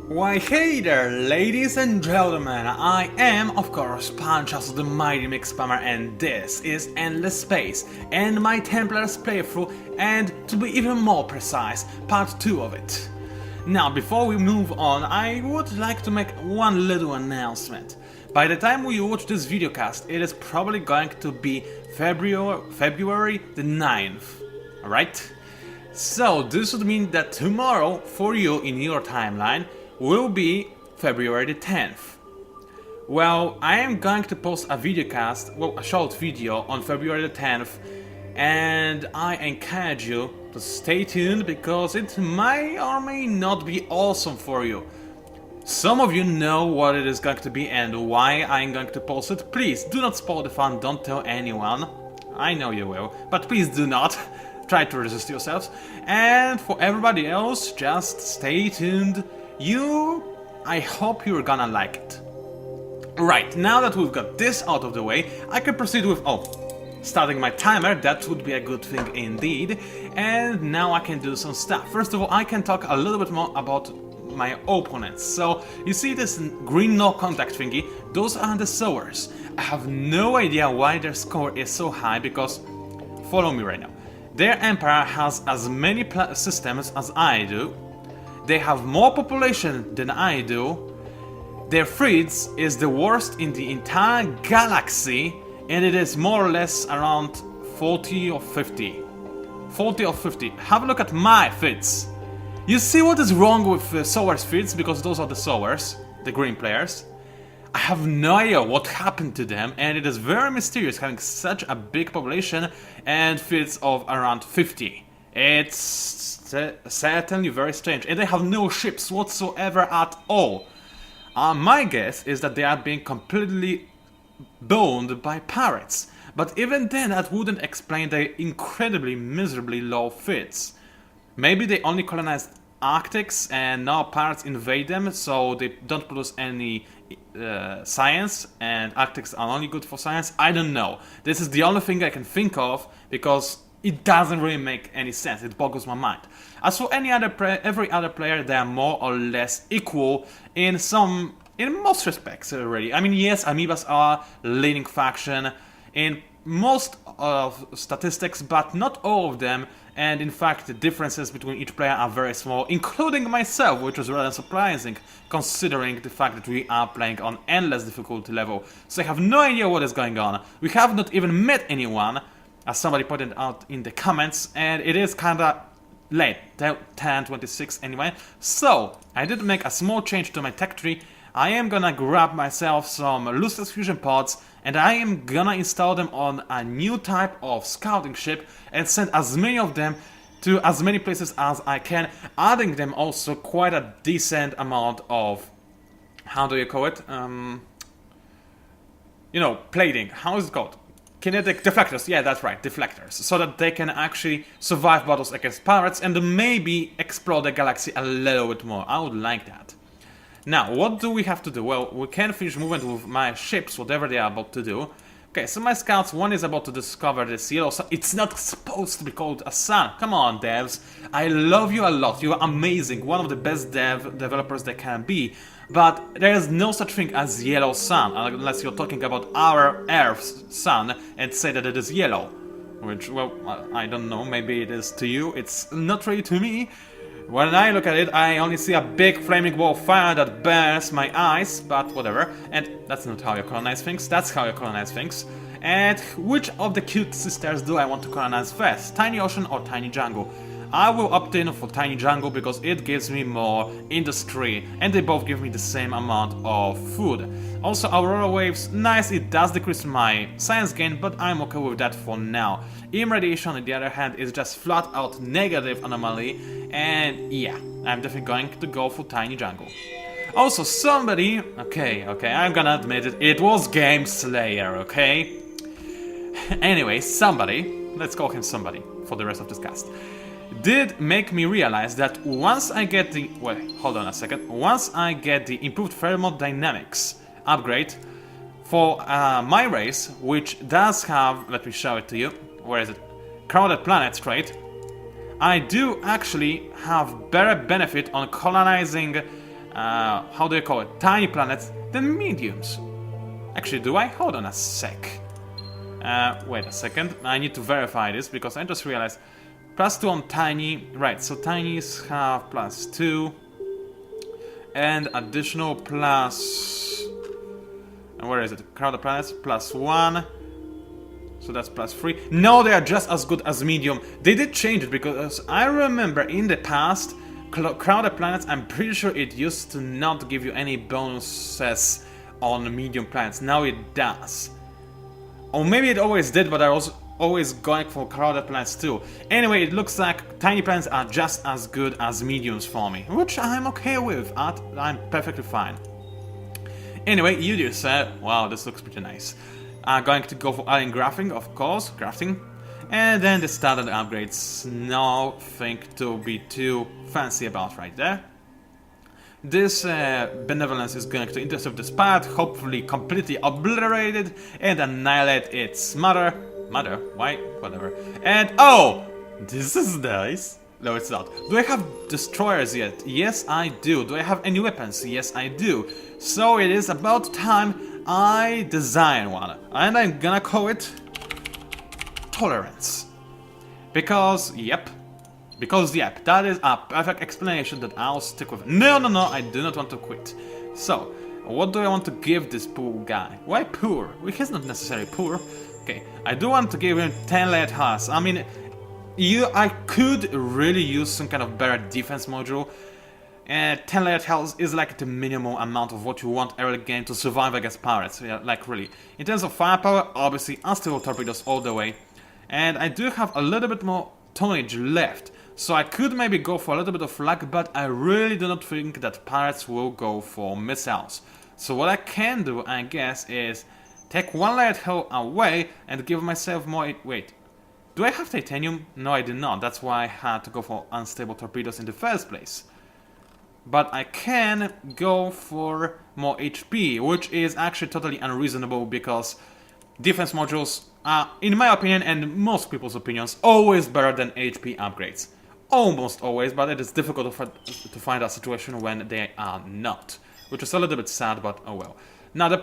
Why hey there, ladies and gentlemen, I am, of course, PANCZASU the Mighty Mix Spammer, and this is Endless Space, and my Templars playthrough, and to be even more precise, part 2 of it. Now, before we move on, I would like to make one little announcement. By the time we watch this videocast, it is probably going to be February the 9th, alright? So, this would mean that tomorrow, for you in your timeline, will be February the 10th. Well, I am going to post a videocast, well, a short video on February the 10th, and I encourage you to stay tuned because it may or may not be awesome for you. Some of you know what it is going to be and why I'm going to post it. Please do not spoil the fun, don't tell anyone. I know you will, but please do not. Try to resist yourselves. And for everybody else, just stay tuned. I hope you're gonna like it. Right, now that we've got this out of the way, I can proceed with, starting my timer. That would be a good thing indeed. And now I can do some stuff. First of all, I can talk a little bit more about my opponents. So, you see this green no contact thingy? Those are the sowers. I have no idea why their score is so high because, follow me right now. Their Emperor has as many systems as I do. They have more population than I do. Their fleets is the worst in the entire galaxy, and it is more or less around 40 or 50. 40 or 50. Have a look at my fleets. You see what is wrong with Sowers' fleets, because those are the Sowers, the green players. I have no idea what happened to them, and it is very mysterious having such a big population and fleets of around 50. It's certainly very strange, and they have no ships whatsoever at all. My guess is that they are being completely boned by pirates, but even then that wouldn't explain their incredibly miserably low fleets. Maybe they only colonized Arctics and now pirates invade them, so they don't produce any science, and Arctics are only good for science. I don't know. This is the only thing I can think of because it doesn't really make any sense. It boggles my mind. As for every other player, they are more or less equal in most respects already. I mean, yes, Amoebas are leading faction in most of statistics, but not all of them. And in fact, the differences between each player are very small, including myself, which is rather surprising, considering the fact that we are playing on endless difficulty level. So I have no idea what is going on. We have not even met anyone, as somebody pointed out in the comments, and it is kinda late, 10:26 anyway. So, I did make a small change to my tech tree. I am gonna grab myself some Lucius fusion pods, and I am gonna install them on a new type of scouting ship and send as many of them to as many places as I can, adding them also quite a decent amount of, how do you call it? Plating. How is it called? Kinetic deflectors, yeah, that's right, deflectors, so that they can actually survive battles against pirates and maybe explore the galaxy a little bit more. I would like that. Now, what do we have to do? Well, we can finish movement with my ships, whatever they are about to do. Okay, so my scouts, one is about to discover this yellow sun. It's not supposed to be called a sun. Come on, devs. I love you a lot. You are amazing. One of the best developers there can be. But there is no such thing as yellow sun, unless you're talking about our Earth's sun and say that it is yellow. Which, well, I don't know, maybe it is to you. It's not really to me. When I look at it, I only see a big flaming ball of fire that burns my eyes, but whatever. And that's not how you colonize things, that's how you colonize things. And which of the cute sisters do I want to colonize first? Tiny Ocean or Tiny Jungle? I will opt in for Tiny Jungle because it gives me more industry, and they both give me the same amount of food. Also, Aurora Waves, nice, it does decrease my science gain, but I'm okay with that for now. EM Radiation, on the other hand, is just flat out negative anomaly, and yeah, I'm definitely going to go for Tiny Jungle. Also, somebody, okay, I'm gonna admit it, it was Game Slayer, okay? Anyway, somebody, let's call him somebody for the rest of this cast, did make me realize that once I get the... wait, hold on a second. Once I get the improved thermodynamics upgrade for my race, which does have... let me show it to you. Where is it? Crowded Planets trait. I do actually have better benefit on colonizing how do you call it, tiny planets than mediums. Actually, do I? Hold on a sec. Wait a second, I need to verify this because I just realized +2 on tiny, right, so tinies have +2 and additional plus, and where is it, crowded planets, +1, so that's +3. No, they are just as good as medium. They did change it because I remember in the past, crowded planets, I'm pretty sure it used to not give you any bonuses on medium planets. Now it does. Or maybe it always did, but I was always going for crowded planets too. Anyway, it looks like tiny planets are just as good as mediums for me, which I'm okay with. I'm perfectly fine. Anyway, you just said, wow, this looks pretty nice. I'm going to go for alien grafting, of course, crafting. And then the standard upgrades, nothing to be too fancy about right there. This benevolence is going to intercept this part, hopefully completely obliterate it and annihilate its mother. Why? Whatever. And oh! This is nice. No, it's not. Do I have destroyers yet? Yes, I do. Do I have any weapons? Yes, I do. So it is about time I design one. And I'm gonna call it Tolerance. Because, yep, that is a perfect explanation that I'll stick with. No, I do not want to quit. So, what do I want to give this poor guy? Why poor? Well, he's not necessarily poor. Okay, I do want to give him 10 layered hearts. I mean, I could really use some kind of better defense module. 10 layered health is like the minimum amount of what you want early game to survive against pirates. Yeah, like really. In terms of firepower, obviously, unstable torpedoes all the way. And I do have a little bit more tonnage left. So I could maybe go for a little bit of luck, but I really do not think that pirates will go for missiles. So what I can do, I guess, is take 1 layered hull away and give myself more... Wait, do I have titanium? No, I do not. That's why I had to go for unstable torpedoes in the first place. But I can go for more HP, which is actually totally unreasonable because defense modules are, in my opinion and most people's opinions, always better than HP upgrades. Almost always, but it is difficult to find a situation when they are not. Which is a little bit sad, but oh well. Now the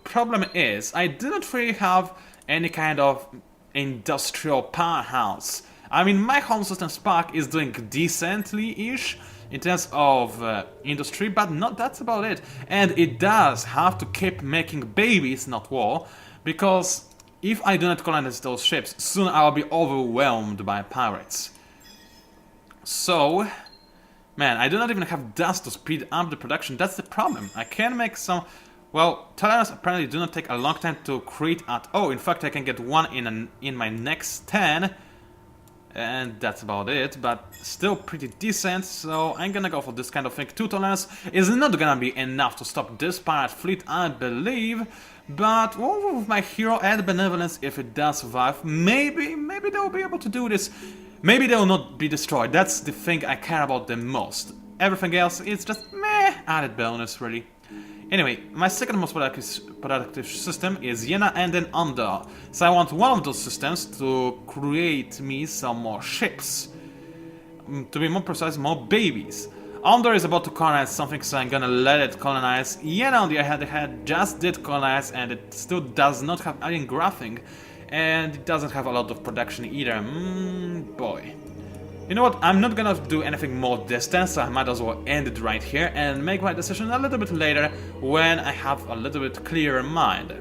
problem is, I didn't really have any kind of industrial powerhouse. I mean, my home system Spark is doing decently-ish in terms of industry, but that's about it. And it does have to keep making babies, not war, because if I do not colonize those ships, soon I'll be overwhelmed by pirates. So, man, I do not even have dust to speed up the production. That's the problem. I can make some... Well, tolerance apparently do not take a long time to create at all. In fact, I can get one in my next 10. And that's about it, but still pretty decent, so I'm gonna go for this kind of thing. 2 tolerance is not gonna be enough to stop this pirate fleet, I believe. But well, with my hero and benevolence, if it does survive, maybe they'll be able to do this. Maybe they will not be destroyed. That's the thing I care about the most. Everything else is just meh, added bonus, really. Anyway, my second most productive system is Jena and then Under. So I want one of those systems to create me some more ships. To be more precise, more babies. Under is about to colonize something, so I'm gonna let it colonize. Jena, on the other hand, just did colonize and it still does not have alien grafting. And it doesn't have a lot of production either. Boy. You know what, I'm not gonna do anything more distant, so I might as well end it right here and make my decision a little bit later when I have a little bit clearer mind.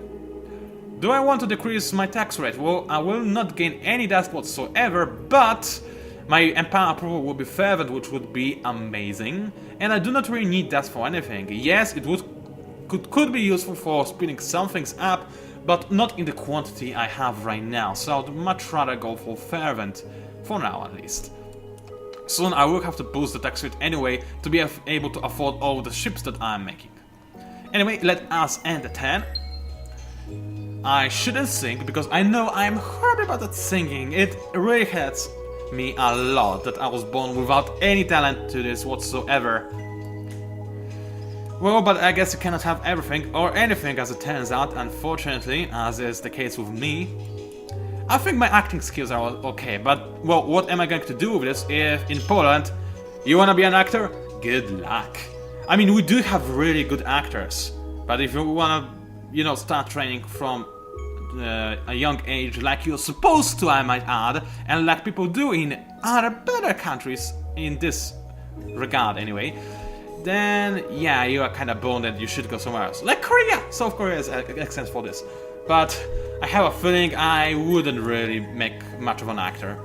Do I want to decrease my tax rate? Well, I will not gain any dust whatsoever, but my empire approval will be fervent, which would be amazing. And I do not really need dust for anything. Yes, it could be useful for speeding some things up, but not in the quantity I have right now, so I'd much rather go for fervent, for now at least. Soon I will have to boost the tax rate anyway to be able to afford all the ships that I'm making. Anyway, let us end the 10. I shouldn't sing because I know I'm horrible about that singing. It really hurts me a lot that I was born without any talent to this whatsoever. Well, but I guess you cannot have everything or anything as it turns out, unfortunately, as is the case with me. I think my acting skills are okay, but, well, what am I going to do with this if, in Poland, you wanna be an actor? Good luck. I mean, we do have really good actors, but if you wanna, you know, start training from a young age, like you're supposed to, I might add, and like people do in other better countries in this regard anyway, then yeah, you are kind of boned and you should go somewhere else. Like Korea! South Korea is excellent for this. But I have a feeling I wouldn't really make much of an actor.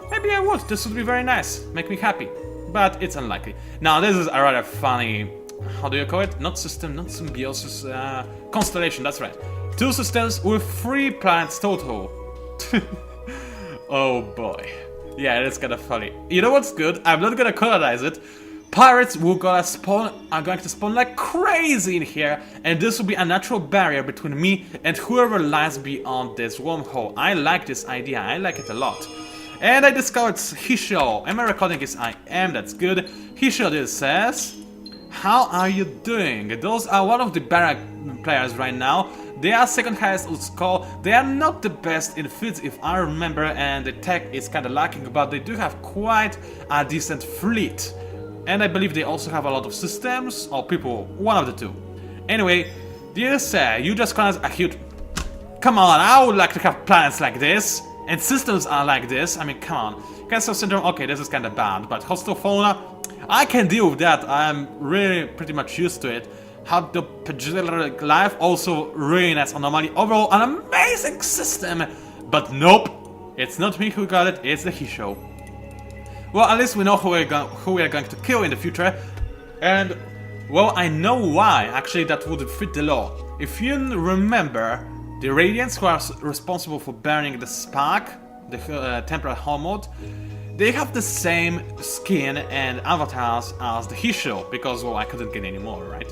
Maybe I would, this would be very nice, make me happy. But it's unlikely. Now this is a rather funny, how do you call it? Not system, not symbiosis, constellation, that's right. 2 systems with 3 planets total. Oh boy. Yeah, that's kinda funny. You know what's good? I'm not gonna colonize it. Pirates are going to spawn like crazy in here, and this will be a natural barrier between me and whoever lies beyond this wormhole. I like this idea, I like it a lot. And I discovered Hisho. Am I recording? Yes, I am, that's good. Hisho this says, how are you doing? Those are one of the barrack players right now. They are second highest on score. They are not the best in fleets if I remember, and the tech is kinda lacking, but they do have quite a decent fleet. And I believe they also have a lot of systems, or people, one of the two. Anyway, dear sir, you just colonized a huge... Come on, I would like to have planets like this, and systems are like this, I mean, come on. Cancer syndrome, okay, this is kinda bad, but hostile fauna, I can deal with that, I'm really pretty much used to it. How the Pagilic life, also really nice anomaly, overall an amazing system, but nope, it's not me who got it, it's the Hisho. Well, at least we know who we are going to kill in the future, and, well, I know why, actually, that would fit the law. If you remember, the Radiants who are responsible for burning the Spark, the Templar home mode, they have the same skin and avatars as the Hisho, because, well, I couldn't get any more, right?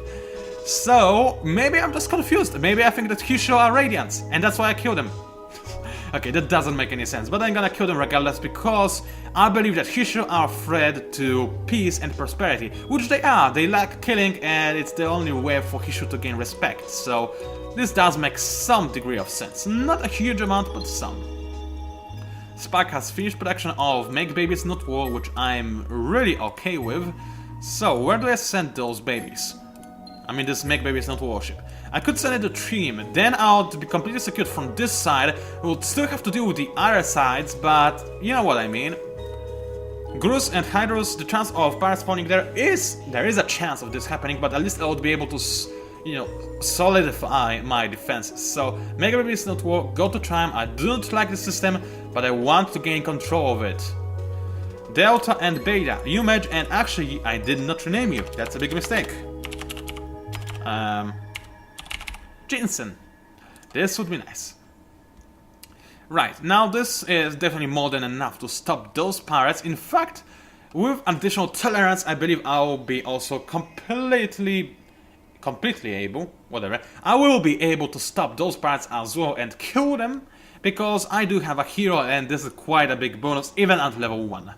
So, maybe I'm just confused, maybe I think that Hisho are Radiants, and that's why I killed them. Okay, that doesn't make any sense, but I'm gonna kill them regardless because I believe that Hisho are a threat to peace and prosperity, which they are. They like killing, and it's the only way for Hisho to gain respect, so this does make some degree of sense. Not a huge amount, but some. Spark has finished production of Make Babies Not War, which I'm really okay with. So, where do I send those babies? I mean, this Make Babies Not War ship. I could send it to Trim, then I would be completely secured from this side. We would still have to deal with the other sides, but you know what I mean. Grus and Hydrus, the chance of pirates spawning there is a chance of this happening, but at least I would be able to, you know, solidify my defenses. So, Mega Babies Not War, go to Trim. I don't like the system, but I want to gain control of it. Delta and Beta, you merge, and actually I did not rename you. That's a big mistake. Jensen. This would be nice. Right, now this is definitely more than enough to stop those pirates. In fact, with additional tolerance, I believe I will be also completely able, whatever, I will be able to stop those pirates as well and kill them, because I do have a hero and this is quite a big bonus, even at level 1.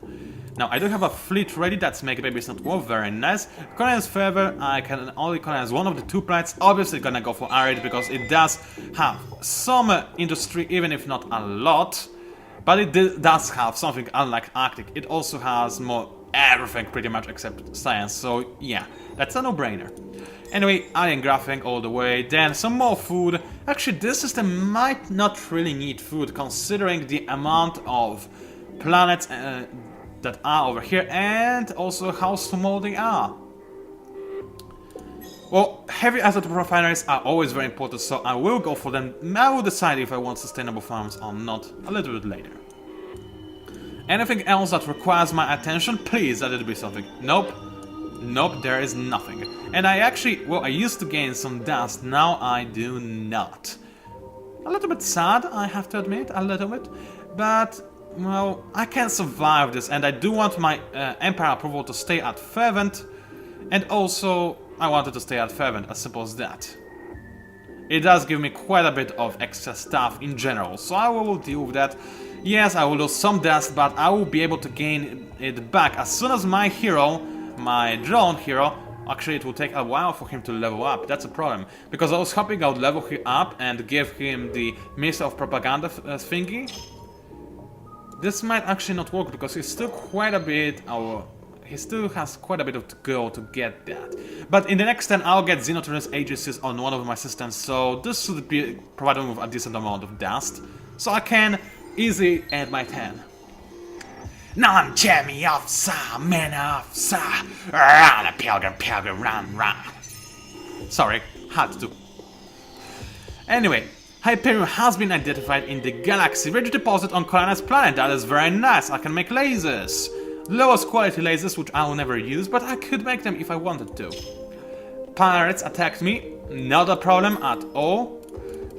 Now, I do have a fleet ready, that's Make Babies Not War, very nice. Colonize further, I can only colonize one of the 2 planets, obviously gonna go for Arid because it does have some industry, even if not a lot. But it does have something unlike Arctic, it also has more everything pretty much except science, so yeah, that's a no-brainer. Anyway, alien graphing all the way, then some more food. Actually, this system might not really need food considering the amount of planets that are over here, and also how small they are. Well, heavy asset refineries are always very important, so I will go for them. I will decide if I want sustainable farms or not a little bit later. Anything else that requires my attention? Please, let it be something. Nope. Nope, there is nothing. And I actually, well, I used to gain some dust, now I do not. A little bit sad, I have to admit, a little bit, but well, I can survive this, and I do want my Empire approval to stay at Fervent, and also I wanted to stay at Fervent, as simple as that. It does give me quite a bit of extra stuff in general, so I will deal with that. Yes, I will lose some dust, but I will be able to gain it back as soon as my hero, my drone hero, actually it will take a while for him to level up, that's a problem. Because I was hoping I would level him up and give him the Minister of Propaganda thingy. This might actually not work because he's still quite a bit he still has quite a bit to go to get that. But in the next turn, I'll get Xenoturns Aegis on one of my systems, so this should be providing me with a decent amount of dust. So I can easily end my turn. Non Jamie of Sa, men of Sa, run, pilgrim, run. Sorry, had to. Anyway, Hyperion has been identified in the galaxy, ready to deposit on Colonel's planet. That is very nice. I can make lasers. Lowest quality lasers, which I will never use, but I could make them if I wanted to. Pirates attacked me. Not a problem at all.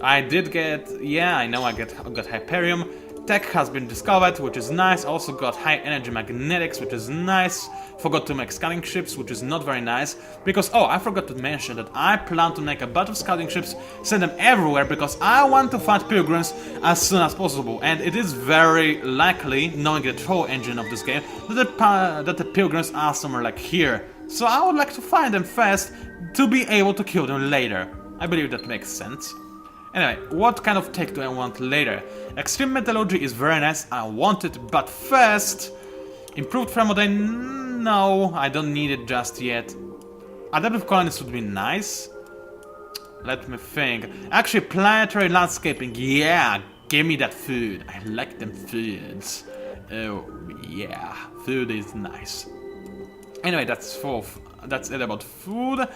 I did get... yeah, I know I got Hyperion. Tech has been discovered, which is nice. Also got high energy magnetics, which is nice. Forgot to make scouting ships, which is not very nice. Because, oh, I forgot to mention that I plan to make a bunch of scouting ships, send them everywhere, because I want to fight pilgrims as soon as possible. And it is very likely, knowing the troll engine of this game, that the pilgrims are somewhere like here. So I would like to find them first, to be able to kill them later. I believe that makes sense. Anyway, what kind of tech do I want later? Extreme Metallurgy is very nice, I want it, but first... Improved Thermodynamics? No, I don't need it just yet. Adaptive Colonies would be nice. Let me think. Actually, Planetary Landscaping, yeah, give me that food. I like them foods. Oh, yeah, food is nice. Anyway, that's it about food.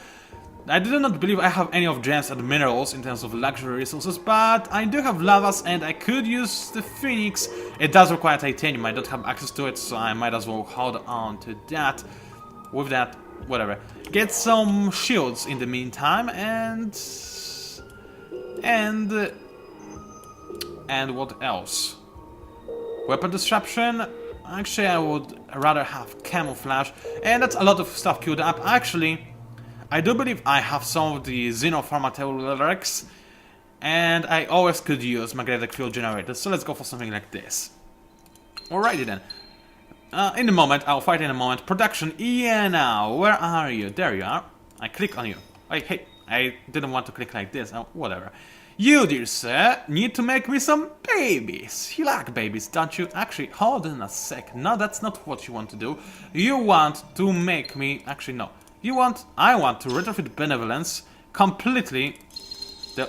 I did not believe I have any of gems and minerals in terms of luxury resources, but I do have lavas and I could use the Phoenix. It does require titanium, I don't have access to it, so I might as well hold on to that. With that, whatever. Get some shields in the meantime, and what else? Weapon disruption. Actually, I would rather have camouflage, and that's a lot of stuff queued up. Actually, I do believe I have some of the Xenopharmatellurics, and I always could use magnetic field generators, so let's go for something like this. Alrighty then. In a moment, I'll fight in a moment. Production, yeah, now, where are you? There you are. I click on you. Hey, I didn't want to click like this, whatever. You, dear sir, need to make me some babies. You like babies, don't you? Actually, hold on a sec. No, that's not what you want to do. You want to make me... Actually, no. I want to retrofit benevolence completely.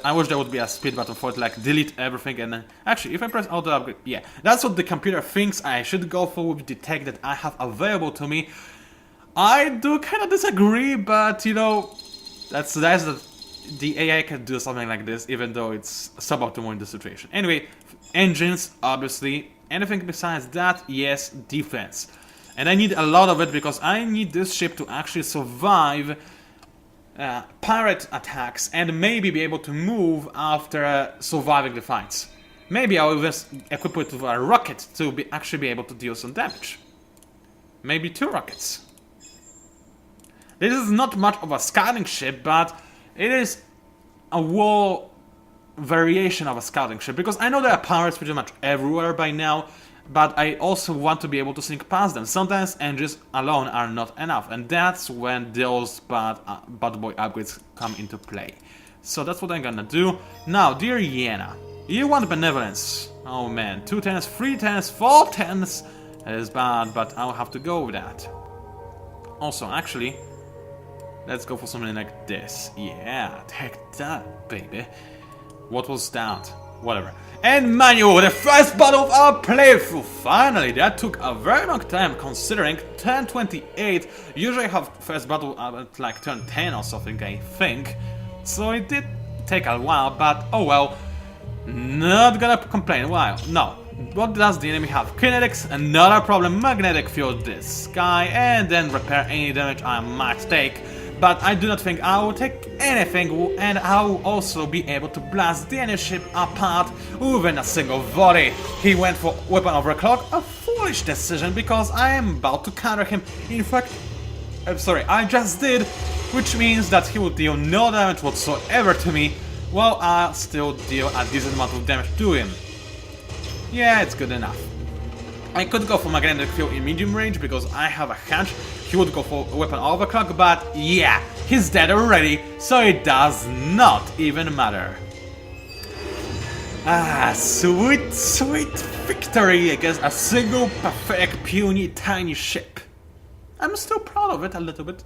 I wish there would be a speed button for it, like delete everything and then... Actually, if I press auto upgrade, yeah. That's what the computer thinks I should go for with the tech that I have available to me. I do kind of disagree, but you know, that's the AI can do something like this, even though it's suboptimal in this situation. Anyway, engines, obviously. Anything besides that, yes, defense. And I need a lot of it because I need this ship to actually survive pirate attacks and maybe be able to move after surviving the fights. Maybe I'll even equip it with a rocket to actually be able to deal some damage. Maybe 2 rockets. This is not much of a scouting ship, but it is a war variation of a scouting ship, because I know there are pirates pretty much everywhere by now, but I also want to be able to sneak past them. Sometimes engines alone are not enough, and that's when those bad boy upgrades come into play. So that's what I'm gonna do. Now, dear Iena, you want benevolence. Oh man, 2 10s, 3 10s, 4 10s. That is bad, but I'll have to go with that. Also, actually, let's go for something like this. Yeah, take that, baby. What was that? Whatever. And manual, the first battle of our playthrough! Finally, that took a very long time considering turn 28. Usually I have first battle at like turn 10 or something, I think. So it did take a while, but oh well. Not gonna complain. Why? No. What does the enemy have? Kinetics, another problem. Magnetic field this guy, and then repair any damage I might take. But I do not think I will take anything, and I will also be able to blast the enemy ship apart within a single volley. He went for weapon overclock, a foolish decision because I am about to counter him. In fact, I'm sorry, I just did, which means that he will deal no damage whatsoever to me, while I still deal a decent amount of damage to him. Yeah, it's good enough. I could go for magnetic field in medium range because I have a hunch he would go for weapon overclock, but yeah, he's dead already, so it does not even matter. Ah, sweet, sweet victory against a single perfect puny tiny ship. I'm still proud of it a little bit.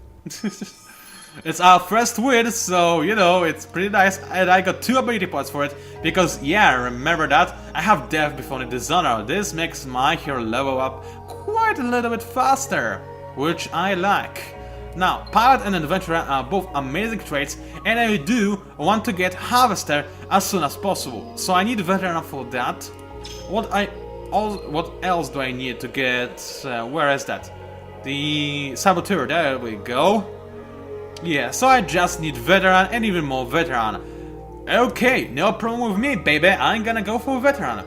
It's our first win, so, you know, it's pretty nice, and I got 2 ability points for it, because, yeah, remember that, I have Death Before the Dishonor. This makes my hero level up quite a little bit faster, which I like. Now, Pilot and Adventurer are both amazing traits, and I do want to get Harvester as soon as possible, so I need Veteran for that. What else do I need to get, where is that? The Saboteur, there we go. Yeah, so I just need Veteran and even more Veteran. Okay, no problem with me, baby. I'm gonna go for Veteran.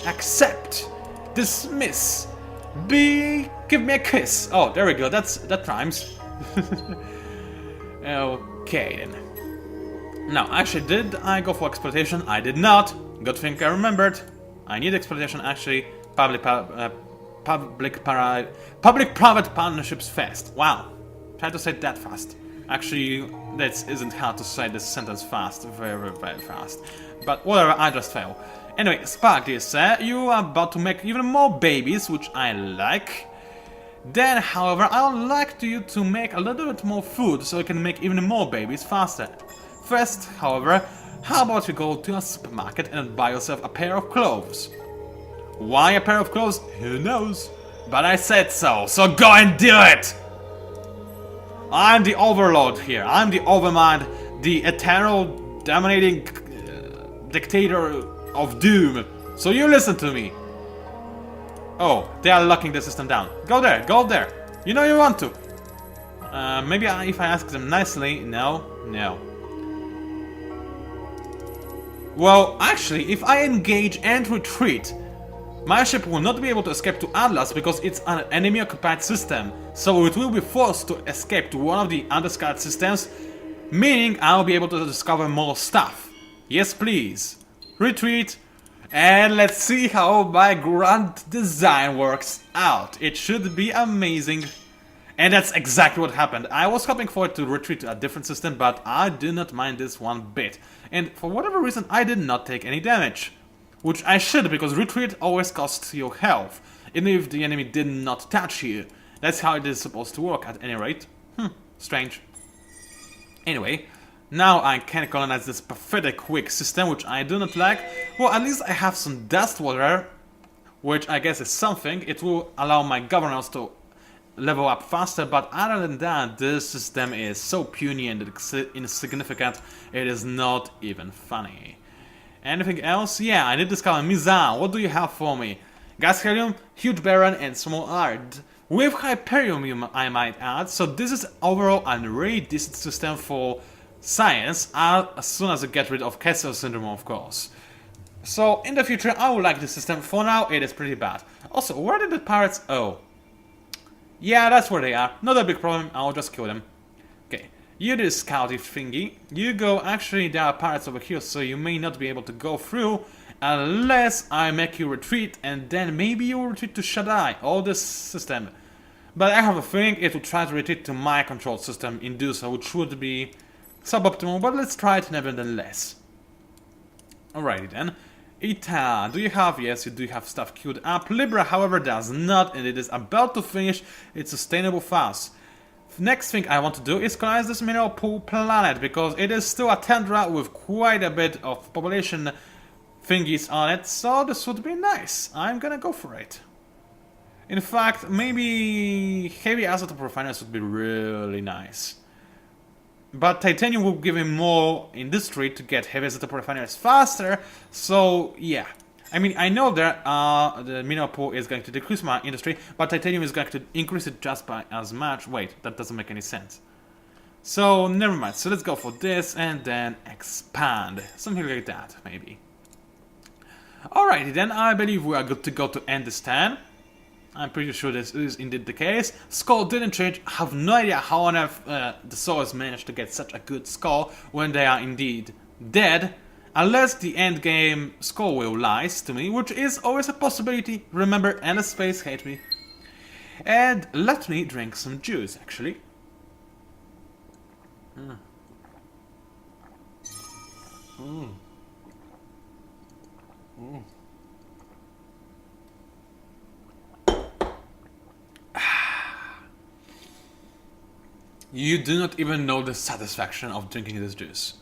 Accept. Dismiss. Give me a kiss. Oh, there we go. That rhymes. Okay then. Now, actually, did I go for exploitation? I did not. Good thing I remembered. I need exploitation. Actually, public-private partnerships fast. Wow. Try to say that fast. Actually, that isn't hard to say this sentence fast, very, very fast. But whatever, I just fail. Anyway, Sparky said you are about to make even more babies, which I like. Then, however, I would like you to make a little bit more food, so you can make even more babies faster. First, however, how about you go to a supermarket and buy yourself a pair of clothes? Why a pair of clothes? Who knows? But I said so go and do it! I'm the overlord here. I'm the overmind, the eternal dominating dictator of doom. So you listen to me. Oh, they are locking the system down. Go there, go there. You know you want to. Maybe if I ask them nicely. No. Well, actually, if I engage and retreat, my ship will not be able to escape to Atlas because it's an enemy-occupied system, so it will be forced to escape to one of the undiscovered systems, meaning I'll be able to discover more stuff. Yes, please. Retreat, and let's see how my grand design works out. It should be amazing. And that's exactly what happened. I was hoping for it to retreat to a different system, but I do not mind this one bit. And for whatever reason, I did not take any damage. Which I should, because retreat always costs you health, even if the enemy did not touch you. That's how it is supposed to work, at any rate. Strange. Anyway, now I can colonize this pathetic weak system, which I do not like. Well, at least I have some dust water, which I guess is something. It will allow my governors to level up faster, but other than that, this system is so puny and insignificant, it is not even funny. Anything else? Yeah, I did discover Mizan. What do you have for me? Gas helium, huge baron, and small art. With Hyperium, I might add, so this is overall a really decent system for science, as soon as I get rid of Kessel syndrome, of course. So, in the future, I would like this system. For now, it is pretty bad. Also, where did the pirates... Oh. Yeah, that's where they are. Not a big problem, I'll just kill them. Okay. You do scouty thingy. You go, actually there are pirates over here, so you may not be able to go through unless I make you retreat, and then maybe you will retreat to Shaddai, or this system. But I have a feeling it will try to retreat to my control system in Dusa, which would be suboptimal, but let's try it nevertheless. Alrighty then. Ita, do you have? Yes, you do have stuff queued up. Libra, however, does not, and it is about to finish its sustainable fast. Next thing I want to do is colonize this mineral pool planet, because it is still a tundra with quite a bit of population thingies on it, so this would be nice. I'm gonna go for it. In fact, maybe heavy isotope refiners would be really nice. But titanium will give him more industry to get heavy isotope refiners faster, so yeah. I mean, I know that the mineral pool is going to decrease my industry, but titanium is going to increase it just by as much. Wait, that doesn't make any sense. So, never mind. So let's go for this and then expand. Something like that, maybe. Alrighty then, I believe we are good to go to end this turn. I'm pretty sure this is indeed the case. Skull didn't change. I have no idea how on earth the Souls managed to get such a good skull when they are indeed dead. Unless the endgame Skull will lies to me, which is always a possibility. Remember, endless space hate me. And let me drink some juice, actually. You do not even know the satisfaction of drinking this juice.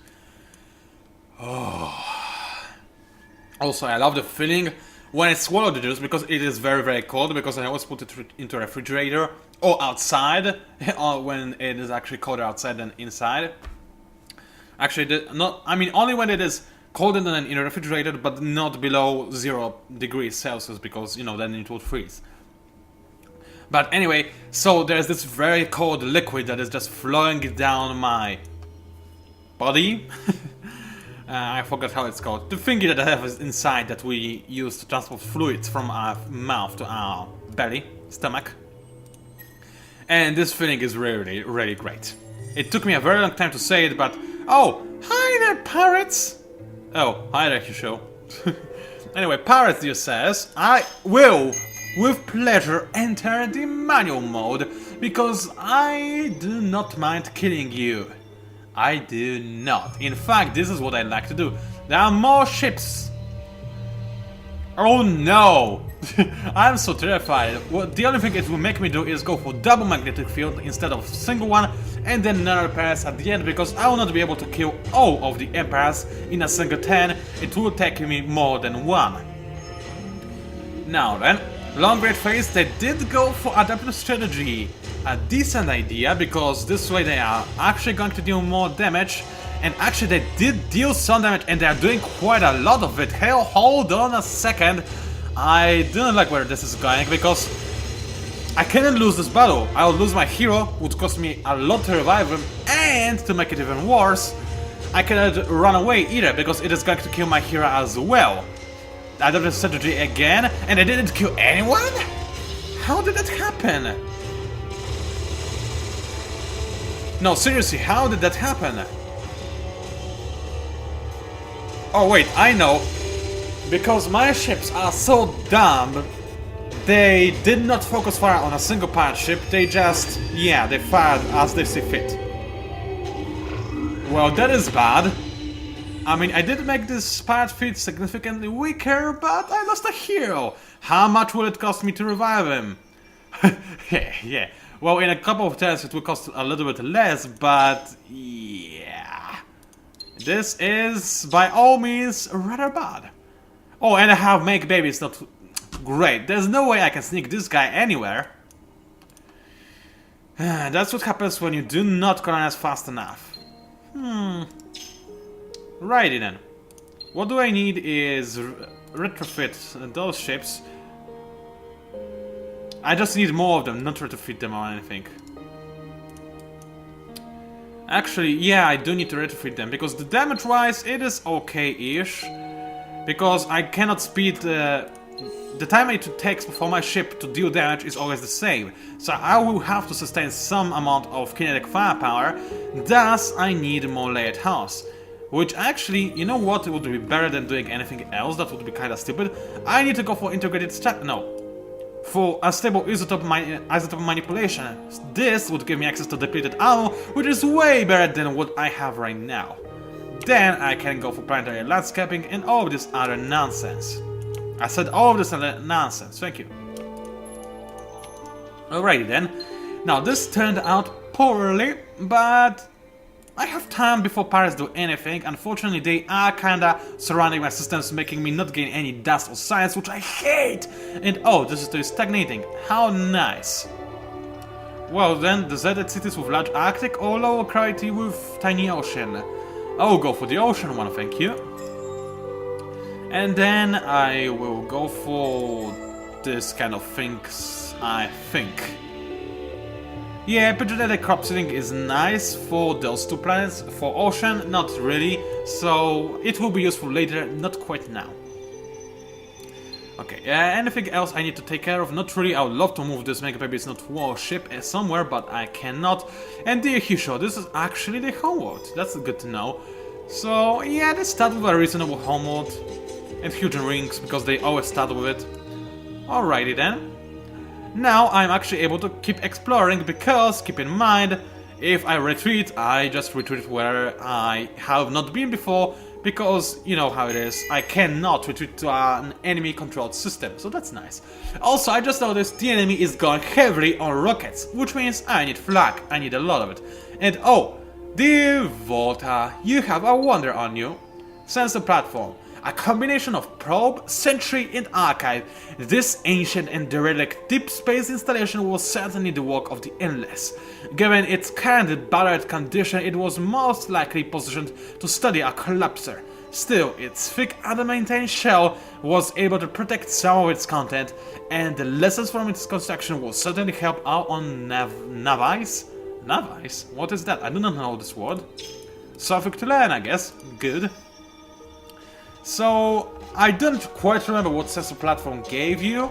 Oh. Also, I love the feeling when I swallow the juice because it is very, very cold, because I always put it into a refrigerator or outside, or when it is actually colder outside than inside. Actually, only when it is colder than in a refrigerator, but not below 0 degrees Celsius, because, then it would freeze. But anyway, so there's this very cold liquid that is just flowing down my body. I forgot how it's called. The thingy that I have is inside that we use to transport fluids from our mouth to our belly, stomach. And this feeling is really, really great. It took me a very long time to say it, but... Oh, hi there, pirates! Oh, hi there, Husho. Anyway, Pirates Dear says, I will, with pleasure, enter the manual mode, because I do not mind killing you. I do not. In fact, this is what I like to do. There are more ships. Oh no! I'm so terrified. Well, the only thing it will make me do is go for double magnetic field instead of single one, and then another pass at the end, because I will not be able to kill all of the Emperors in a single turn. It will take me more than one. Now then, Long Great Phase, they did go for adaptive strategy. A decent idea, because this way they are actually going to deal more damage, and actually they did deal some damage, and they are doing quite a lot of it. Hell, hold on a second. I don't like where this is going, because I cannot lose this battle. I will lose my hero, would cost me a lot to revive him, and to make it even worse, I cannot run away either, because it is going to kill my hero as well. Adaptive strategy again, and I didn't kill anyone? How did that happen? No, seriously, how did that happen? Oh wait, I know. Because my ships are so dumb, they did not focus fire on a single pirate ship, they just, they fired as they see fit. Well, that is bad. I mean, I did make this pirate fleet significantly weaker, but I lost a hero. How much will it cost me to revive him? Yeah. Well, in a couple of turns it will cost a little bit less, but yeah. This is, by all means, rather bad. Oh, and I have make babies, not great. There's no way I can sneak this guy anywhere. That's what happens when you do not colonize fast enough. Righty then. What do I need is retrofit those ships. I just need more of them, not retrofit them or anything. Actually, yeah, I do need to retrofit them, because the damage-wise, it is okay-ish. Because I cannot speed... the time it takes for my ship to deal damage is always the same. So I will have to sustain some amount of kinetic firepower, thus I need more layered house. Which actually, you know what, it would be better than doing anything else, that would be kinda stupid. I need to go for integrated for a stable isotope manipulation. This would give me access to depleted ammo, which is way better than what I have right now. Then I can go for planetary landscaping and all of this other nonsense. I said all of this other nonsense, thank you. Alrighty then. Now this turned out poorly, but I have time before pirates do anything. Unfortunately, they are kinda surrounding my systems, making me not gain any dust or science, which I hate! And oh, this is still stagnating. How nice. Well then, deserted cities with large Arctic or lower gravity with tiny ocean. I'll go for the ocean one, thank you. And then I will go for this kind of things, I think. Yeah, epigenetic crop seeding is nice for those two planets. For ocean, not really, so it will be useful later, not quite now. Okay, anything else I need to take care of? Not really. I would love to move this Mega Baby's Not warship somewhere, but I cannot. And dear Hisho, this is actually the homeworld. That's good to know. So yeah, they start with a reasonable homeworld. And huge rings, because they always start with it. Alrighty then. Now I'm actually able to keep exploring, because, keep in mind, If I retreat, I just retreat where I have not been before, because you know how it is, I cannot retreat to an enemy-controlled system, so that's nice. Also, I just noticed the enemy is going heavily on rockets, which means I need flak, I need a lot of it. And oh, dear Volta, you have a wonder on you. Sensor platform. A combination of probe, sentry and archive. This ancient and derelict deep space installation was certainly the work of the Endless. Given its current battered condition, it was most likely positioned to study a collapser. Still, its thick adamantine shell was able to protect some of its content, and the lessons from its construction will certainly help out on Navice? Navice? What is that? I do not know this word. Something to learn, I guess. Good. So, I don't quite remember what sensor platform gave you.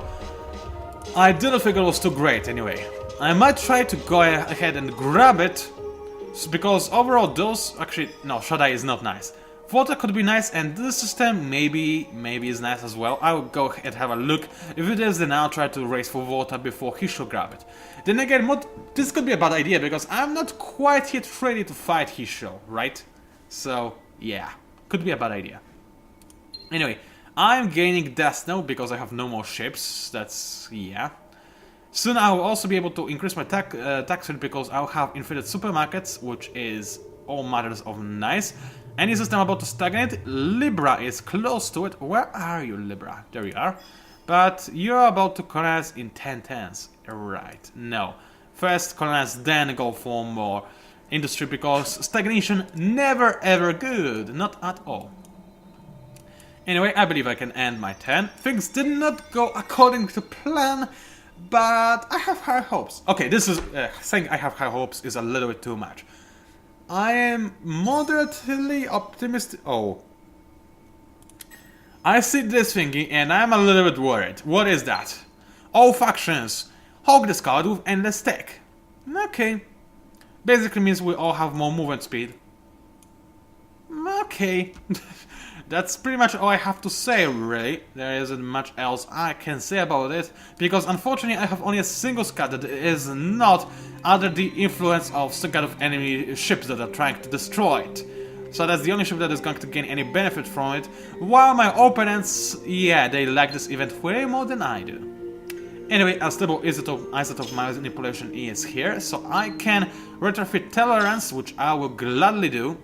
I didn't think it was too great anyway. I might try to go ahead and grab it, because overall those... Actually, no, Shadai is not nice. Volta could be nice, and this system maybe is nice as well. I will go and have a look. If it is, then I'll try to race for Volta before he should grab it. Then again, this could be a bad idea, because I'm not quite yet ready to fight Hisho, right? So, yeah, could be a bad idea. Anyway, I'm gaining death now because I have no more ships, that's... yeah. Soon I will also be able to increase my tax rate because I'll have inflated supermarkets, which is all matters of nice. Any system about to stagnate? Libra is close to it. Where are you, Libra? There you are. But you're about to colonize in 10 turns. Right, no. First colonize, then go for more industry because stagnation never ever good. Not at all. Anyway, I believe I can end my turn. Things did not go according to plan, but I have high hopes. Okay, this is... saying I have high hopes is a little bit too much. I am moderately optimistic... Oh. I see this thingy and I'm a little bit worried. What is that? All factions. Hog the scout with endless tech. Okay. Basically means we all have more movement speed. Okay. That's pretty much all I have to say, really. There isn't much else I can say about it, because unfortunately I have only a single scout that is not under the influence of some kind of enemy ships that are trying to destroy it. So that's the only ship that is going to gain any benefit from it, while my opponents, yeah, they like this event way more than I do. Anyway, a stable isotope manipulation is here, so I can retrofit tolerance, which I will gladly do.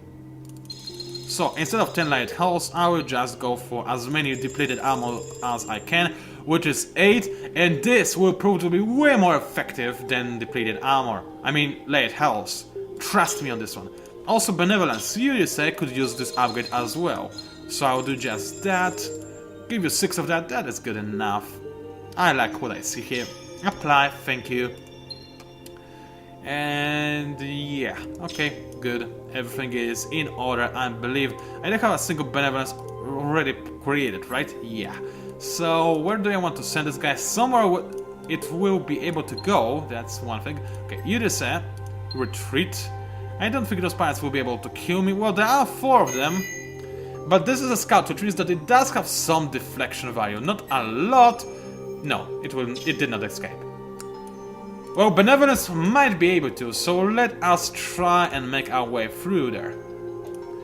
So, instead of 10 light hulls, I will just go for as many depleted armor as I can, which is 8, and this will prove to be way more effective than depleted armor. I mean, light hulls. Trust me on this one. Also, Benevolence, you say, could use this upgrade as well. So I'll do just that. Give you 6 of that, that is good enough. I like what I see here. Apply, thank you. And yeah, okay, good. Everything is in order, I believe. I don't have a single benevolence already created, right? Yeah. So where do I want to send this guy? Somewhere it will be able to go. That's one thing. Okay, you just said retreat. I don't think those pirates will be able to kill me. Well, there are 4 of them. But this is a scout, which means that it does have some deflection value. Not a lot. No, it did not escape. Well, Benevolence might be able to, so let us try and make our way through there.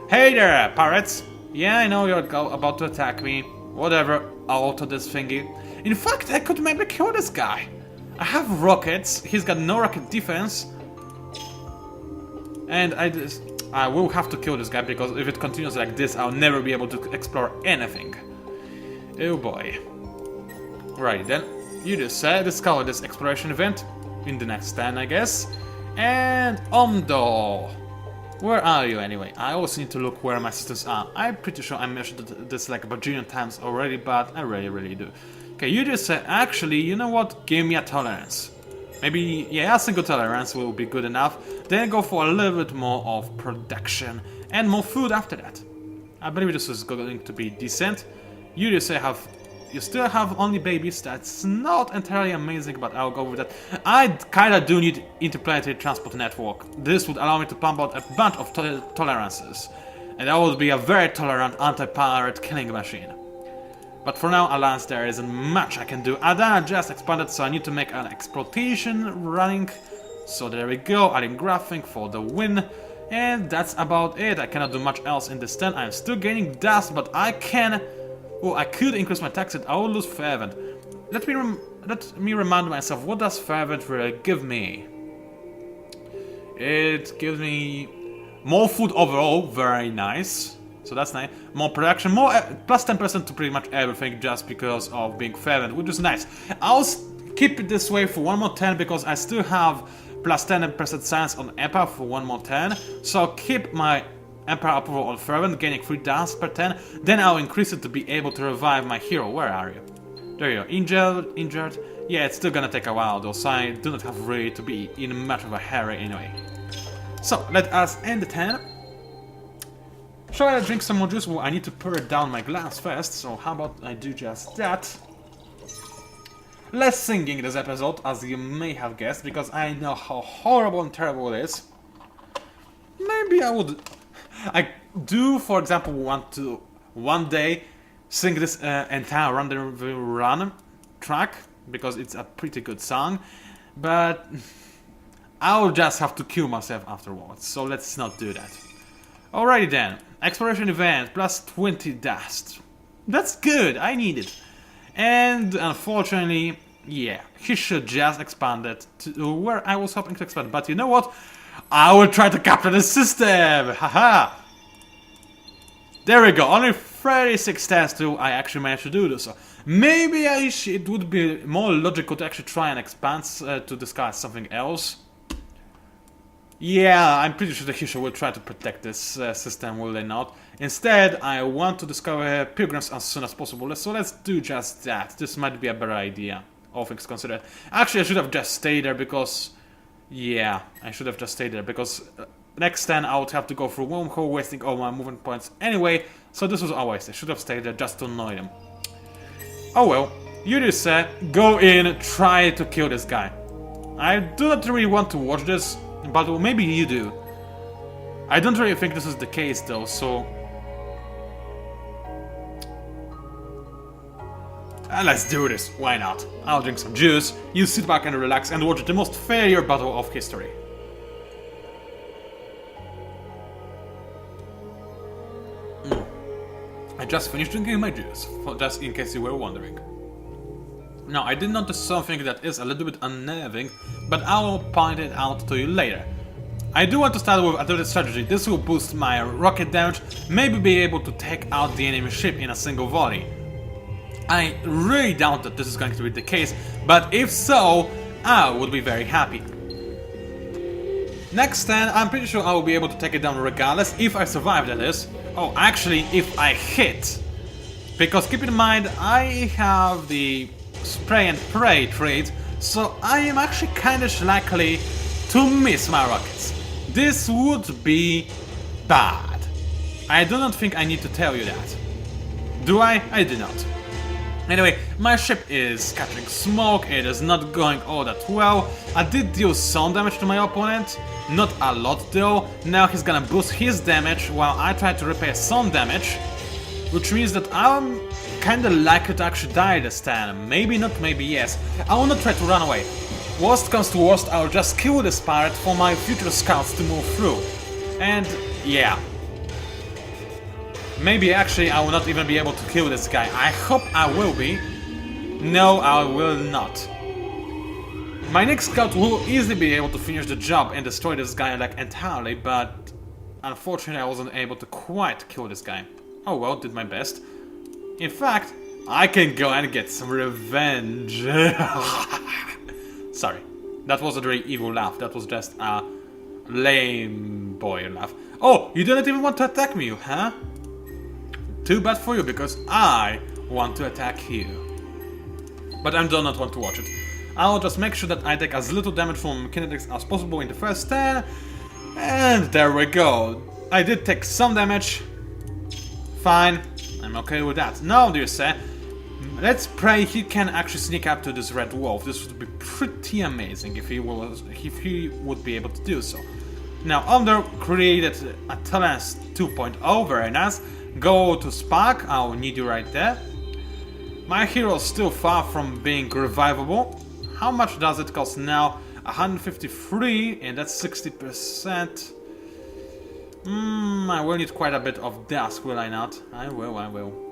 Hey there, pirates! Yeah, I know you're about to attack me. Whatever, I'll alter this thingy. In fact, I could maybe kill this guy. I have rockets, he's got no rocket defense. And I will have to kill this guy, because if it continues like this, I'll never be able to explore anything. Oh boy. Right then, you just said discover this exploration event. In the next 10, I guess. And Omdo! Where are you anyway? I always need to look where my systems are. I'm pretty sure I mentioned this like a bajillion times already, but I really do. Okay, you just said, actually, you know what? Give me a tolerance. Maybe, yeah, a single tolerance will be good enough. Then go for a little bit more of production and more food after that. I believe this is going to be decent. You just say you still have only babies, that's not entirely amazing, but I'll go with that. I kinda do need interplanetary transport network. This would allow me to pump out a bunch of tolerances. And I would be a very tolerant anti-pirate killing machine. But for now, alas, there isn't much I can do. Adana just expanded, so I need to make an exploitation running. So there we go, adding graphing for the win. And that's about it. I cannot do much else in this turn. I'm still gaining dust, but I can... Oh, I could increase my tax hit. I will lose fervent. Let me remind myself, what does fervent really give me? It gives me more food overall, very nice. So that's nice. More production, more plus 10% to pretty much everything just because of being fervent, which is nice. I'll keep it this way for one more turn because I still have plus 10% chance on Emperor for one more turn. So I'll keep my Emperor approval on fervent, gaining 3 dust per turn. Then I'll increase it to be able to revive my hero. Where are you? There you go. Injured. Yeah, it's still gonna take a while though, so I do not have really to be in much of a hurry anyway. So, let us end the turn. Shall I drink some more juice? Well, I need to pour it down my glass first, so how about I do just that? Less singing this episode, as you may have guessed, because I know how horrible and terrible it is. Maybe I do, for example, want to one day sing this entire Run track, because it's a pretty good song, but I'll just have to kill myself afterwards, so let's not do that. Alrighty then, exploration event, plus 20 dust. That's good, I need it. And unfortunately, yeah, he should just expand it to where I was hoping to expand, but you know what? I will try to capture the system! Haha! There we go, only 36 tests till I actually managed to do this. So maybe it would be more logical to actually try and expand to disguise something else. Yeah, I'm pretty sure the Hisha will try to protect this system, will they not? Instead, I want to discover pilgrims as soon as possible, so let's do just that. This might be a better idea, all things considered. Actually, I should have just stayed there because... Yeah, I should have just stayed there because next turn I would have to go through wormhole, wasting all my movement points anyway, so this was a waste. I should have stayed there just to annoy them. Oh well, you just said, go in, try to kill this guy. I do not really want to watch this, but well, maybe you do. I don't really think this is the case though, so... let's do this, why not? I'll drink some juice, you sit back and relax and watch the most failure battle of history. I just finished drinking my juice, just in case you were wondering. Now, I did notice something that is a little bit unnerving, but I will point it out to you later. I do want to start with adaptive strategy. This will boost my rocket damage, maybe be able to take out the enemy ship in a single volley. I really doubt that this is going to be the case, but if so, I would be very happy. Next turn, I'm pretty sure I will be able to take it down regardless, if I survive, that is. Oh, actually, if I hit. Because keep in mind, I have the spray and pray trait, so I am actually kind of likely to miss my rockets. This would be bad. I do not think I need to tell you that. Do I? I do not. Anyway, my ship is catching smoke, it is not going all that well. I did deal some damage to my opponent, not a lot though. Now he's gonna boost his damage while I try to repair some damage, which means that I'm kinda likely to actually die this time. Maybe not, maybe yes. I will not try to run away. Worst comes to worst, I'll just kill this pirate for my future scouts to move through. And yeah. Maybe actually I will not even be able to kill this guy. I hope I will be. No, I will not. My next scout will easily be able to finish the job and destroy this guy like entirely, but unfortunately I wasn't able to quite kill this guy. Oh well, did my best. In fact, I can go and get some revenge. Sorry, that was a very evil laugh. That was just a lame boy laugh. Oh, you didn't even want to attack me, huh? Too bad for you, because I want to attack you. But I do not want to watch it. I'll just make sure that I take as little damage from kinetics as possible in the first turn. And there we go. I did take some damage. Fine, I'm okay with that. Now, dear sir, let's pray he can actually sneak up to this red wolf. This would be pretty amazing if he would be able to do so. Now, under created a talents 2.0, very nice. Go to Spark, I'll need you right there. My hero is still far from being revivable. How much does it cost now? 153, and that's 60%. I will need quite a bit of dust, will I not? I will.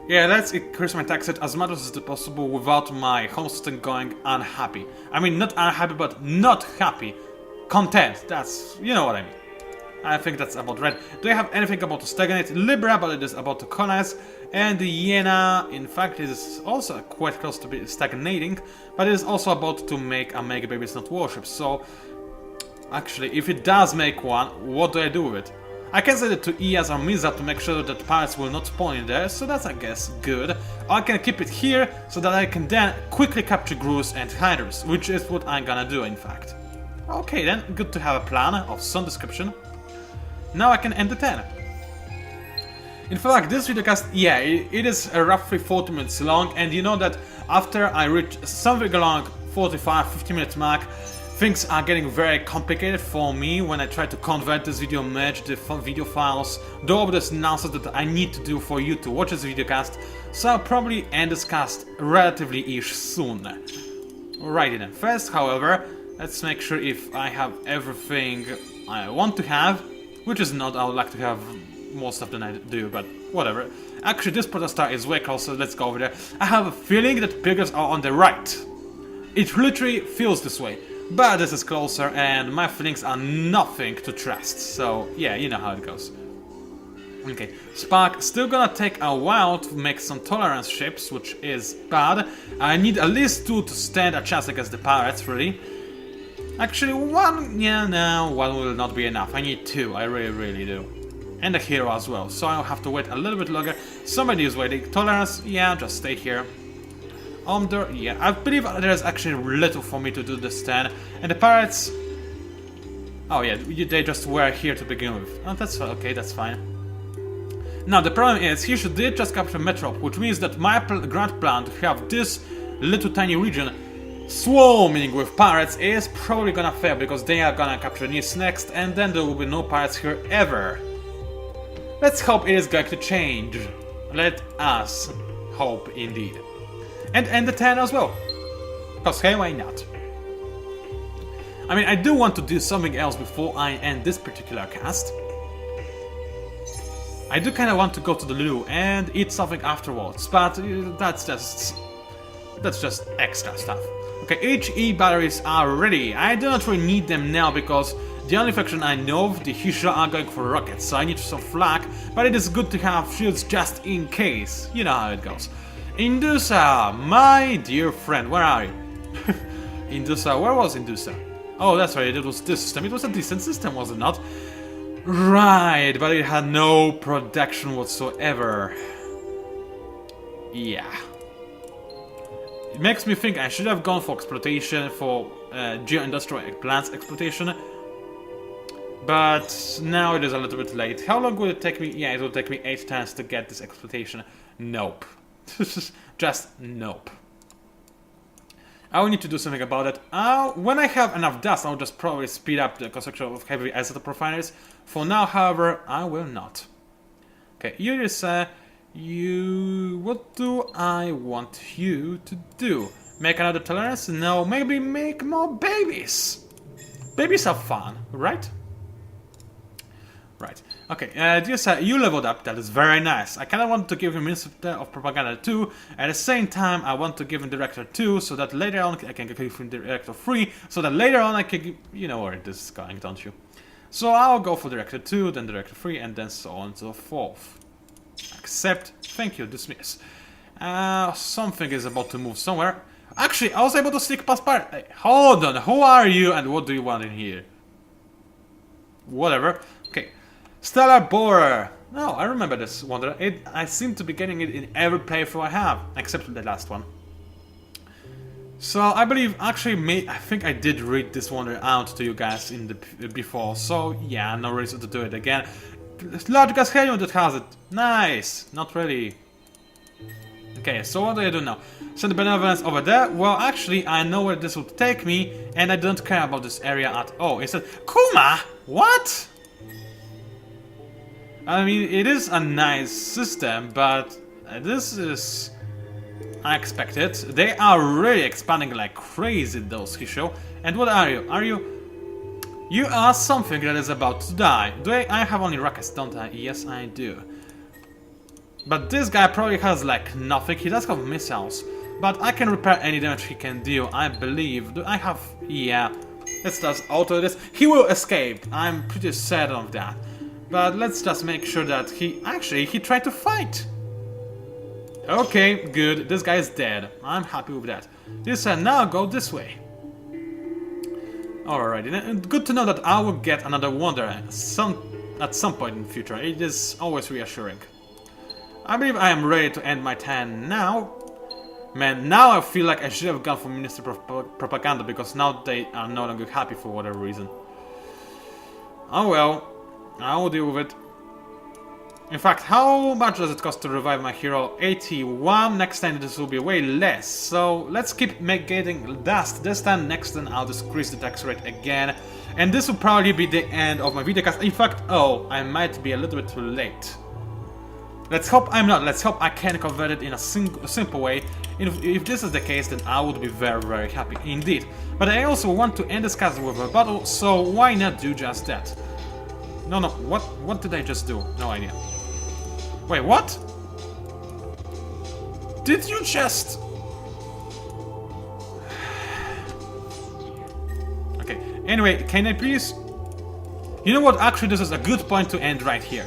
Yeah, let's increase my tax rate as much as possible without my home system going unhappy. I mean, not unhappy, but not happy. Content, that's... you know what I mean. I think that's about right. Do I have anything about to stagnate? Libra, but it is about to colonize. And Jena, in fact, is also quite close to be stagnating, but it is also about to make a Mega Babies Not Warship. So, actually, if it does make one, what do I do with it? I can send it to IAS or Misa to make sure that pirates will not spawn in there, so that's, I guess, good. Or I can keep it here, so that I can then quickly capture Grus and Hydras, which is what I'm gonna do, in fact. Okay then, good to have a plan of some description. Now I can end the turn. In fact, this videocast, yeah, it is roughly 40 minutes long, and you know that after I reach something along 45-50 minutes mark, things are getting very complicated for me when I try to convert this video, merge the video files, do all this nonsense that I need to do for you to watch this videocast, so I'll probably end this cast relatively-ish soon. Alrighty then, first, however, let's make sure if I have everything I want to have, which is not, I would like to have more stuff than I do, but whatever. Actually, this protostar is way closer, let's go over there. I have a feeling that pilgrims are on the right. It literally feels this way, but this is closer and my feelings are nothing to trust, so yeah, you know how it goes. Okay, Spark, still gonna take a while to make some tolerance ships, which is bad. I need at least 2 to stand a chance against the pirates, really. Actually, 1, yeah, no, 1 will not be enough. I need 2, I really do. And a hero as well, so I'll have to wait a little bit longer. Somebody is waiting. Tolerance, yeah, just stay here. Yeah, I believe there's actually little for me to do this turn. And the pirates... oh yeah, they just were here to begin with. Oh, that's okay, that's fine. Now, the problem is, he did just capture Metrop, which means that my grand plan to have this little tiny region swarming with pirates is probably gonna fail, because they are gonna capture Nice next, and then there will be no pirates here ever. Let's hope it is going to change. Let us hope indeed. And end the turn as well. Because hey, why not? I mean, I do want to do something else before I end this particular cast. I do kind of want to go to the loo and eat something afterwards, but that's just extra stuff. Okay, HE batteries are ready. I do not really need them now because the only faction I know of, the Hisha, are going for rockets, so I need some flak, but it is good to have shields just in case. You know how it goes. Indusa, my dear friend, where are you? Indusa, where was Indusa? Oh, that's right, it was this system. It was a decent system, was it not? Right, but it had no protection whatsoever. Yeah. It makes me think I should have gone for exploitation, for geo-industrial plants exploitation. But now it is a little bit late. How long will it take me? Yeah, it will take me 8 turns to get this exploitation. Nope. Just nope. I will need to do something about it. When I have enough dust, I'll just probably speed up the construction of heavy isotope refineries. For now, however, I will not. Okay, Eurus, what do I want you to do? Make another tolerance? No, maybe make more babies. Babies are fun, right? Right. Okay, you leveled up, that is very nice. I kinda want to give him Minister of Propaganda 2, at the same time I want to give him Director 2, so that later on I can give him Director 3, so that later on I can give... you know where this is going, don't you? So I'll go for Director 2, then Director 3, and then so on and so forth. Accept, thank you, dismiss. Something is about to move somewhere. Actually, I was able to sneak past part... Hey, hold on, who are you and what do you want in here? Whatever. Okay. Stellar Borer. No, I remember this wonder. I seem to be getting it in every playthrough I have, except for the last one. So I believe, actually, I think I did read this wonder out to you guys in the before. So yeah, no reason to do it again. Large gas helium that has it. Nice. Not really. Okay, so what do I do now? Send the benevolence over there? Well, actually, I know where this would take me, and I don't care about this area at all. Instead, Kuma. What? I mean, it is a nice system, but this is... unexpected. They are really expanding like crazy, those Hisho. And what are you? Are you... You are something that is about to die. I have only rockets, don't I? Yes, I do. But this guy probably has like nothing. He does have missiles. But I can repair any damage he can do, I believe. Do I have... Yeah. Let's just auto this. He will escape. I'm pretty certain of that. But let's just make sure that he... Actually, he tried to fight. Okay, good. This guy is dead. I'm happy with that. This now go this way. Alrighty, good to know that I will get another wonder at some point in the future. It is always reassuring. I believe I am ready to end my turn now. Man, now I feel like I should have gone for Ministry of Propaganda, because now they are no longer happy for whatever reason. Oh well, I will deal with it. In fact, how much does it cost to revive my hero? 81. Next time this will be way less. So let's keep getting dust. This time, next time I'll just increase the tax rate again. And this will probably be the end of my video cast. In fact, oh, I might be a little bit too late. Let's hope I'm not. Let's hope I can convert it in a simple way. If this is the case, then I would be very, very happy indeed. But I also want to end this cast with a battle, so why not do just that? No, what did I just do? No idea. Wait, what? Did you just... Okay, anyway, can I please... You know what, actually this is a good point to end right here.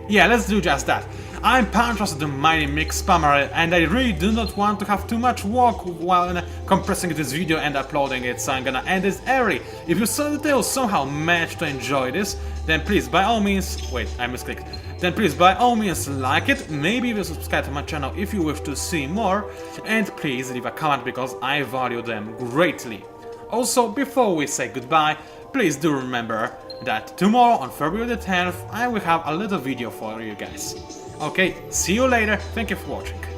Yeah, let's do just that. I'm PANCZASU, the mighty mix spammer, and I really do not want to have too much work while compressing this video and uploading it, so I'm gonna end this early. If you somehow managed to enjoy this, then please, by all means... Wait, I misclicked. Then please, by all means, like it, maybe even subscribe to my channel if you wish to see more, and please leave a comment because I value them greatly. Also, before we say goodbye, please do remember that tomorrow on February the 10th I will have a little video for you guys. Okay, see you later, thank you for watching.